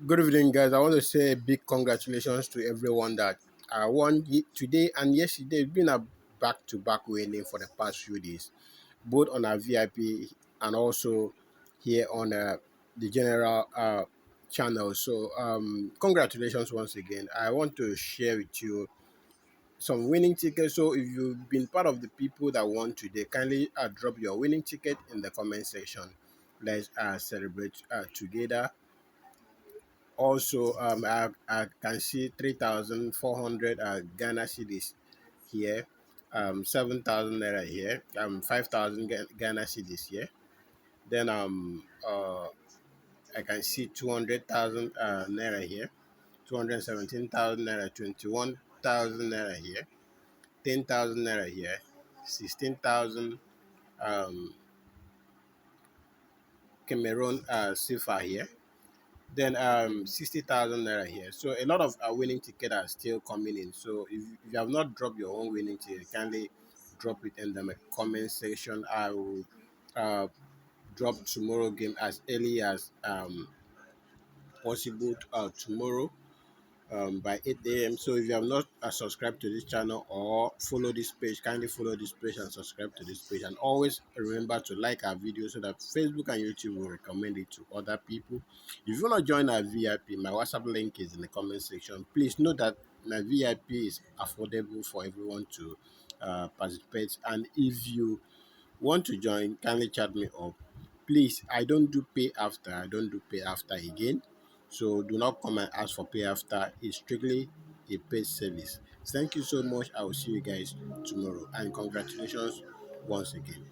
Good evening, guys. I want to say a big congratulations to everyone that won today and yesterday. It's been a back-to-back winning for the past few days, both on our VIP and also here on the general channel. So, congratulations once again. I want to share with you some winning tickets. So, if you've been part of the people that won today, kindly drop your winning ticket in the comment section. Let's celebrate together. Also, I can see 3,400 Ghana cedis here, 7,000 naira here, 5,000 Ghana cedis here. Then I can see 200,000 naira here, 217,000 naira, 21,000 naira here, 10,000 naira here, 16,000 um, Cameroon CFA here. Then 60,000 naira here. So a lot of winning tickets are still coming in. So if you have not dropped your own winning ticket, kindly drop it in the comment section. I will uh, drop tomorrow game as early as possible tomorrow by 8 a.m. So if you have not subscribed to this channel or follow this page, kindly follow this page and subscribe to this page. And always remember to like our video so that Facebook and YouTube will recommend it to other people. If you want to join our VIP, my WhatsApp link is in the comment section. Please note that my VIP is affordable for everyone to participate. And if you want to join, kindly chat me up. Please, I don't do pay after again. So do not come and ask for pay after. It's strictly a paid service. Thank you so much. I will see you guys tomorrow. And congratulations once again.